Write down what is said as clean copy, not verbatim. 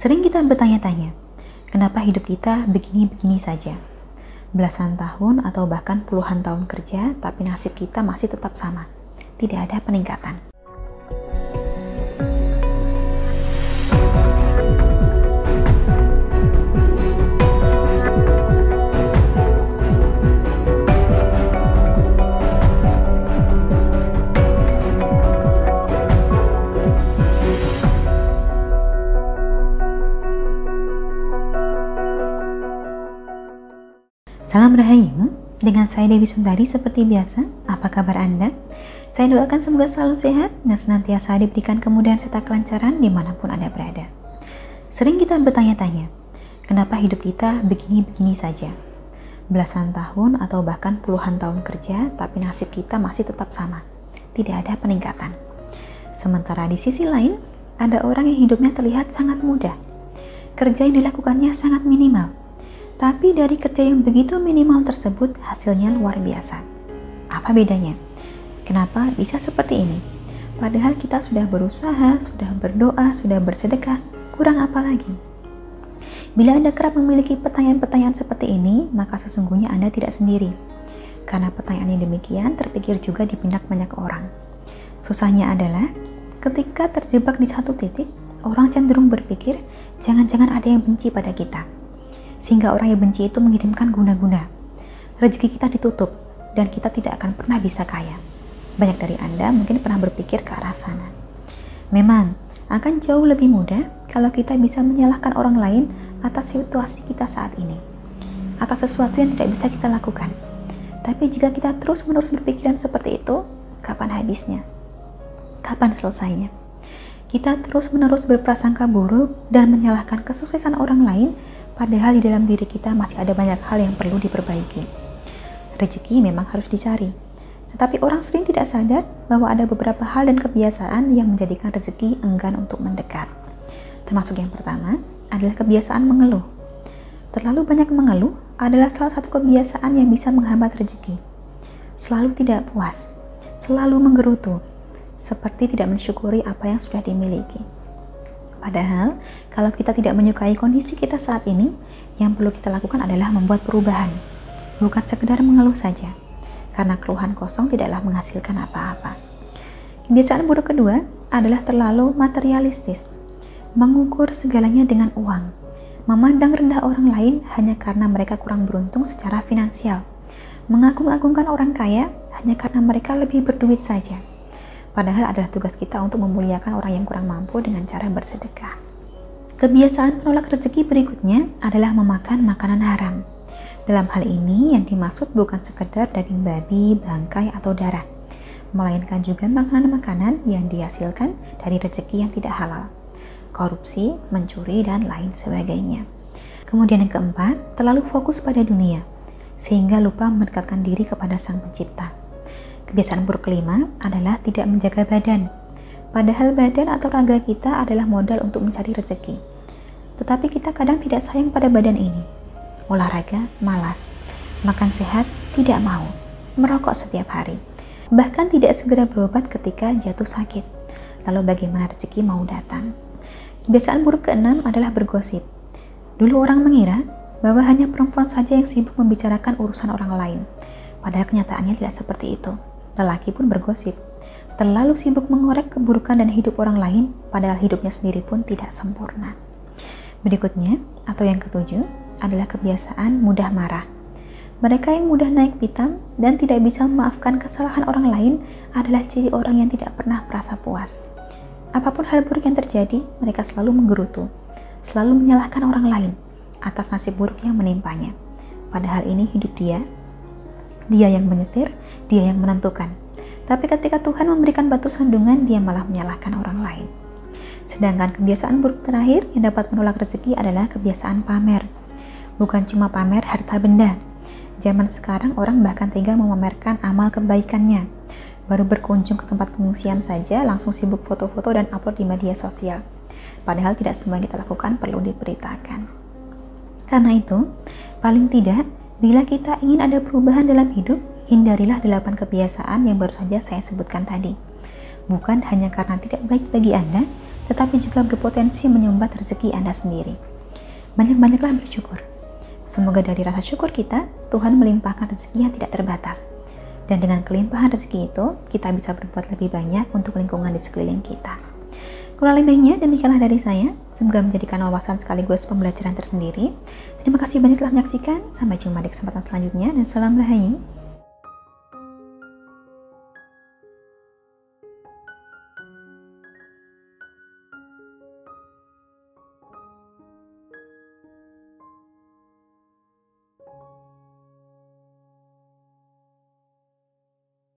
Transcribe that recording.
Sering kita bertanya-tanya, kenapa hidup kita begini-begini saja? Belasan tahun atau bahkan puluhan tahun kerja, tapi nasib kita masih tetap sama. Tidak ada peningkatan. Salam Rahayu, dengan saya Dewi Sundari seperti biasa. Apa kabar Anda? Saya doakan semoga selalu sehat dan senantiasa diberikan kemudahan serta kelancaran dimanapun Anda berada. Sering kita bertanya-tanya, kenapa hidup kita begini-begini saja? Belasan tahun atau bahkan puluhan tahun kerja, tapi nasib kita masih tetap sama. Tidak ada peningkatan. Sementara di sisi lain, ada orang yang hidupnya terlihat sangat mudah. Kerja yang dilakukannya sangat minimal. Tapi dari kerja yang begitu minimal tersebut hasilnya luar biasa. Apa bedanya? Kenapa bisa seperti ini? Padahal kita sudah berusaha, sudah berdoa, sudah bersedekah, kurang apa lagi? Bila Anda kerap memiliki pertanyaan-pertanyaan seperti ini, maka sesungguhnya Anda tidak sendiri. Karena pertanyaan yang demikian terpikir juga di benak banyak orang. Susahnya adalah ketika terjebak di satu titik, orang cenderung berpikir jangan-jangan ada yang benci pada kita. Sehingga orang yang benci itu mengirimkan guna-guna. Rezeki kita ditutup dan kita tidak akan pernah bisa kaya. Banyak dari Anda mungkin pernah berpikir ke arah sana. Memang akan jauh lebih mudah kalau kita bisa menyalahkan orang lain atas situasi kita saat ini, atas sesuatu yang tidak bisa kita lakukan. Tapi jika kita terus-menerus berpikiran seperti itu, kapan habisnya? Kapan selesainya? Kita terus-menerus berprasangka buruk dan menyalahkan kesuksesan orang lain, padahal di dalam diri kita masih ada banyak hal yang perlu diperbaiki. Rezeki memang harus dicari, tetapi orang sering tidak sadar bahwa ada beberapa hal dan kebiasaan yang menjadikan rezeki enggan untuk mendekat. Termasuk yang pertama adalah kebiasaan mengeluh. Terlalu banyak mengeluh adalah salah satu kebiasaan yang bisa menghambat rezeki. Selalu tidak puas, selalu menggerutu, seperti tidak mensyukuri apa yang sudah dimiliki. Padahal, kalau kita tidak menyukai kondisi kita saat ini, yang perlu kita lakukan adalah membuat perubahan. Bukan sekedar mengeluh saja, karena keluhan kosong tidaklah menghasilkan apa-apa. Kebiasaan buruk kedua adalah terlalu materialistis. Mengukur segalanya dengan uang. Memandang rendah orang lain hanya karena mereka kurang beruntung secara finansial. Mengagung-agungkan orang kaya hanya karena mereka lebih berduit saja. Padahal adalah tugas kita untuk memuliakan orang yang kurang mampu dengan cara bersedekah. Kebiasaan menolak rezeki berikutnya adalah memakan makanan haram. Dalam hal ini yang dimaksud bukan sekedar daging babi, bangkai, atau darah, melainkan juga makanan-makanan yang dihasilkan dari rezeki yang tidak halal, korupsi, mencuri, dan lain sebagainya. Kemudian yang keempat, terlalu fokus pada dunia, sehingga lupa mendekatkan diri kepada Sang Pencipta. Kebiasaan buruk kelima adalah tidak menjaga badan. Padahal badan atau raga kita adalah modal untuk mencari rezeki. Tetapi kita kadang tidak sayang pada badan ini. Olahraga, malas. Makan sehat, tidak mau. Merokok setiap hari. Bahkan tidak segera berobat ketika jatuh sakit. Lalu bagaimana rezeki mau datang? Kebiasaan buruk keenam adalah bergosip. Dulu orang mengira bahwa hanya perempuan saja yang sibuk membicarakan urusan orang lain. Padahal kenyataannya tidak seperti itu. Lelaki pun bergosip, terlalu sibuk mengorek keburukan dan hidup orang lain, padahal hidupnya sendiri pun tidak sempurna. Berikutnya, atau yang ketujuh, adalah kebiasaan mudah marah. Mereka yang mudah naik pitam dan tidak bisa memaafkan kesalahan orang lain adalah ciri orang yang tidak pernah merasa puas. Apapun hal buruk yang terjadi, mereka selalu menggerutu, selalu menyalahkan orang lain atas nasib buruk yang menimpanya. Padahal ini hidup dia yang menyetir, dia yang menentukan. Tapi ketika Tuhan memberikan batu sandungan, dia malah menyalahkan orang lain. Sedangkan kebiasaan buruk terakhir yang dapat menolak rezeki adalah kebiasaan pamer. Bukan cuma pamer harta benda. Zaman sekarang orang bahkan tega memamerkan amal kebaikannya. Baru berkunjung ke tempat pengungsian saja langsung sibuk foto-foto dan upload di media sosial. Padahal tidak semua yang kita lakukan perlu diberitakan. Karena itu, paling tidak, bila kita ingin ada perubahan dalam hidup, hindarilah 8 kebiasaan yang baru saja saya sebutkan tadi. Bukan hanya karena tidak baik bagi Anda, tetapi juga berpotensi menyumbat rezeki Anda sendiri. Banyak-banyaklah bersyukur. Semoga dari rasa syukur kita, Tuhan melimpahkan rezeki yang tidak terbatas. Dan dengan kelimpahan rezeki itu, kita bisa berbuat lebih banyak untuk lingkungan di sekeliling kita. Kurang lebihnya, demikianlah dari saya. Semoga menjadikan wawasan sekaligus pembelajaran tersendiri. Terima kasih banyak telah menyaksikan. Sampai jumpa di kesempatan selanjutnya, dan salam rahayu.